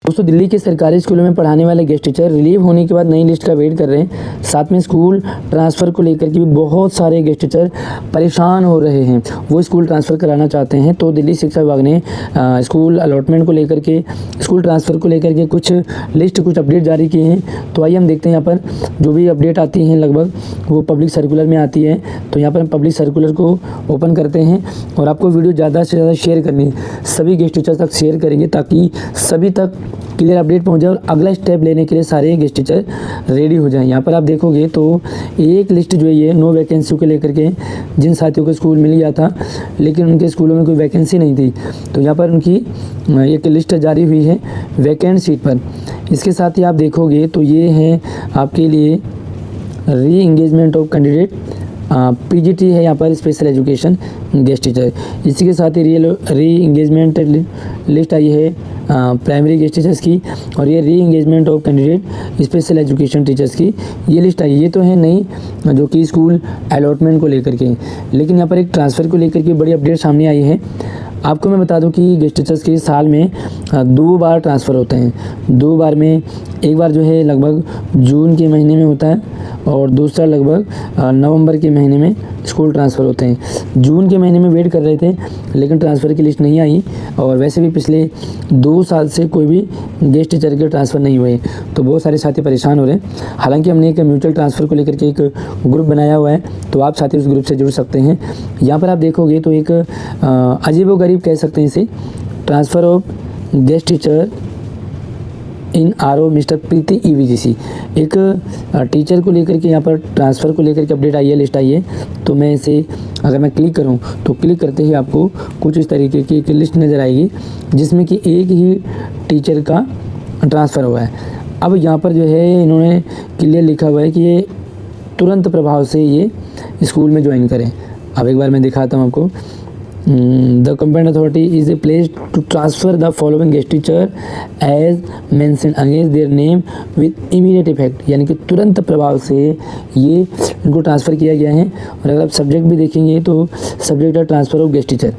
दोस्तों दिल्ली के सरकारी स्कूलों में पढ़ाने वाले गेस्ट टीचर रिलीव होने के बाद नई लिस्ट का वेट कर रहे हैं। साथ में स्कूल ट्रांसफ़र को लेकर के भी बहुत सारे गेस्ट टीचर परेशान हो रहे हैं, वो स्कूल ट्रांसफ़र कराना चाहते हैं। तो दिल्ली शिक्षा विभाग ने स्कूल अलॉटमेंट को लेकर के, स्कूल ट्रांसफ़र को लेकर के कुछ अपडेट जारी किए हैं। तो आइए हम देखते हैं यहाँ पर जो भी अपडेट आती हैं लगभग वो पब्लिक सर्कुलर में आती है। तो यहाँ पर हम पब्लिक सर्कुलर को ओपन करते हैं और आपको वीडियो ज़्यादा से ज़्यादा शेयर करनी है, सभी गेस्ट टीचर तक शेयर करेंगे ताकि सभी तक क्लियर अपडेट पहुंच जाए और अगला स्टेप लेने के लिए सारे गेस्ट टीचर रेडी हो जाएं। यहाँ पर आप देखोगे तो एक लिस्ट जो है ये नो वैकेंसी को लेकर के, जिन साथियों को स्कूल मिल गया था लेकिन उनके स्कूलों में कोई वैकेंसी नहीं थी, तो यहाँ पर उनकी एक लिस्ट जारी हुई है वैकेंट सीट पर। इसके साथ ही आप देखोगे तो ये है आपके लिए री एंगेजमेंट ऑफ कैंडिडेट, पीजीटी है यहाँ पर स्पेशल एजुकेशन गेस्ट टीचर। इसी के साथ ही री एंगेजमेंट लिस्ट आई है प्राइमरी गेस्ट टीचर्स की, और ये री engagement of candidate special education teachers की ये लिस्ट आई। ये तो है नई जो कि स्कूल अलॉटमेंट को लेकर के, लेकिन यहाँ पर एक ट्रांसफ़र को लेकर के बड़ी अपडेट सामने आई है। आपको मैं बता दूं कि गेस्ट टीचर्स के साल में 2 बार ट्रांसफ़र होते हैं। 2 बार में एक बार जो है लगभग जून के महीने में होता है और दूसरा लगभग नवंबर के महीने में स्कूल ट्रांसफ़र होते हैं। जून के महीने में वेट कर रहे थे लेकिन ट्रांसफ़र की लिस्ट नहीं आई, और वैसे भी पिछले 2 साल से कोई भी गेस्ट टीचर के ट्रांसफ़र नहीं हुए, तो बहुत सारे साथी परेशान हो रहे हैं। हालांकि हमने एक म्यूचुअल ट्रांसफ़र को लेकर के एक ग्रुप बनाया हुआ है, तो आप साथी उस ग्रुप से जुड़ सकते हैं। यहाँ पर आप देखोगे तो एक अजीबोगरीब कह सकते हैं इसे, transfer of guest teacher in RO mister Preeti EVGC, एक टीचर को लेकर के यहाँ पर ट्रांसफ़र को लेकर के अपडेट आई है, लिस्ट आई है। तो मैं इसे अगर मैं क्लिक करूँ तो क्लिक करते ही आपको कुछ इस तरीके की एक लिस्ट नज़र आएगी जिसमें कि एक ही टीचर का ट्रांसफ़र हुआ है। अब यहाँ पर जो है इन्होंने क्लियर लिखा हुआ है कि ये तुरंत प्रभाव से ये स्कूल में ज्वाइन करें। अब एक बार मैं दिखाता हूँ आपको। The competent authority is placed to transfer the following guest teacher as mentioned against their name with immediate effect, यानी कि तुरंत प्रभाव से ये इनको ट्रांसफ़र किया गया है। और अगर आप सब्जेक्ट भी देखेंगे तो सब्जेक्ट है ट्रांसफ़र ऑफ गेस्ट टीचर।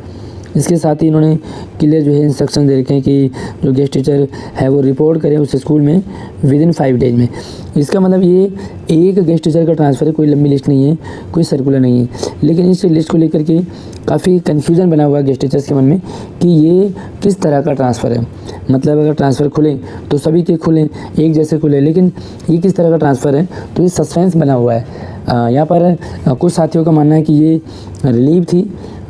इसके साथ ही इन्होंने क्लियर जो है इंस्ट्रक्शन दे रखे हैं कि जो गेस्ट टीचर है वो रिपोर्ट करें उस स्कूल में विदिन 5 डेज में। इसका मतलब ये एक गेस्ट टीचर का ट्रांसफ़र है, कोई लंबी लिस्ट नहीं है, कोई सर्कुलर नहीं है। लेकिन इस लिस्ट को लेकर के काफ़ी कन्फ्यूज़न बना हुआ है गेस्ट टीचर्स के मन में कि ये किस तरह का ट्रांसफ़र है। मतलब अगर ट्रांसफ़र खुले तो सभी के खुलें, एक जैसे खुले, लेकिन ये किस तरह का ट्रांसफ़र है, तो ये सस्पेंस बना हुआ है। यहाँ पर कुछ साथियों का मानना है कि ये रिलीव थी,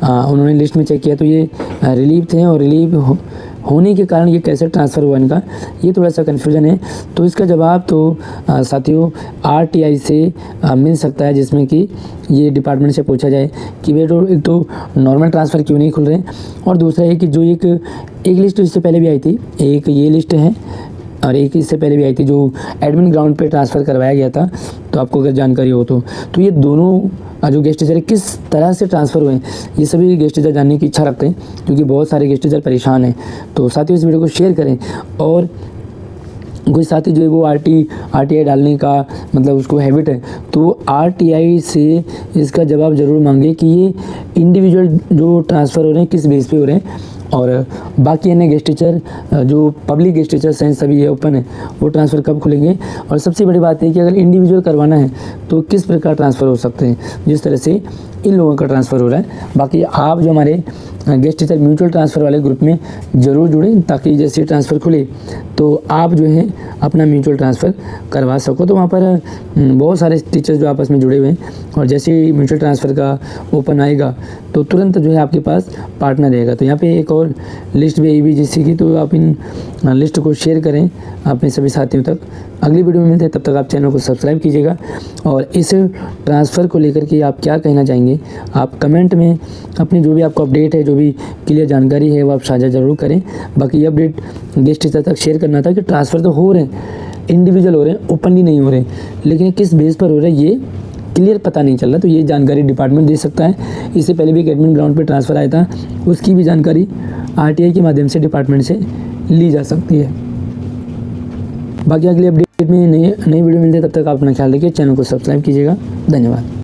उन्होंने लिस्ट में चेक किया तो ये रिलीव थे, और रिलीव होने के कारण ये कैसे ट्रांसफ़र हुआ इनका, ये थोड़ा सा कन्फ्यूजन है। तो इसका जवाब तो साथियों आरटीआई से मिल सकता है, जिसमें कि ये डिपार्टमेंट से पूछा जाए कि वे तो नॉर्मल ट्रांसफ़र क्यों नहीं खुल रहे, और दूसरा है कि जो एक लिस्ट इससे पहले भी आई थी, एक ये लिस्ट है और एक इससे पहले भी आई थी जो एडमिन ग्राउंड पे ट्रांसफ़र करवाया गया था। तो आपको अगर जानकारी हो तो ये दोनों जो गेस्ट टीचर किस तरह से ट्रांसफ़र हुए ये सभी गेस्ट टीचर जानने की इच्छा रखते हैं, क्योंकि बहुत सारे गेस्ट टीचर परेशान हैं। तो साथियों इस वीडियो को शेयर करें, और कोई साथी जो है वो आरटीआई डालने का मतलब उसको हैबिट है, तो आरटीआई से इसका जवाब ज़रूर मांगे कि ये इंडिविजुअल जो ट्रांसफ़र हो रहे हैं किस बेस पे हो रहे हैं, और बाकी अन्य गेस्ट टीचर जो पब्लिक गेस्ट टीचर्स हैं सभी ये ओपन है, वो ट्रांसफ़र कब खुलेंगे। और सबसे बड़ी बात है कि अगर इंडिविजुअल करवाना है तो किस प्रकार ट्रांसफ़र हो सकते हैं, जिस तरह से इन लोगों का ट्रांसफ़र हो रहा है। बाकी आप जो हमारे गेस्ट टीचर म्यूचुअल ट्रांसफ़र वाले ग्रुप में ज़रूर जुड़ें, ताकि जैसे ट्रांसफ़र खुले तो आप जो है अपना म्यूचुअल ट्रांसफ़र करवा सको। तो वहाँ पर बहुत सारे टीचर्स जो आपस में जुड़े हुए हैं, और जैसे ही म्यूचुअल ट्रांसफ़र का ओपन आएगा तो तुरंत जो है आपके पास पार्टनर रहेगा। तो यहाँ पे एक और लिस्ट भी ईवीजीसी की, तो आप इन लिस्ट को शेयर करें अपने सभी साथियों तक। अगली वीडियो में मिलते हैं, तब तक आप चैनल को सब्सक्राइब कीजिएगा। और इस ट्रांसफ़र को लेकर के आप क्या कहना चाहेंगे, आप कमेंट में अपनी जो भी आपको अपडेट है, जो भी क्लियर जानकारी है वो आप साझा ज़रूर करें। बाकी ये अपडेट गेस्ट टीचर तक शेयर करना था कि ट्रांसफ़र तो हो रहे हैं, इंडिविजुअल हो रहे हैं, ओपनली नहीं हो रहे, लेकिन किस बेस पर हो रहा है ये क्लियर पता नहीं चल रहा। तो ये जानकारी डिपार्टमेंट दे सकता है। इससे पहले भी एक एडमिन ग्राउंड पे ट्रांसफ़र आया था, उसकी भी जानकारी आरटीआई के माध्यम से डिपार्टमेंट से ली जा सकती है। बाकी अगली अपडेट में नई वीडियो मिलती है, तब तक आप अपना ख्याल रखिए, चैनल को सब्सक्राइब कीजिएगा। धन्यवाद।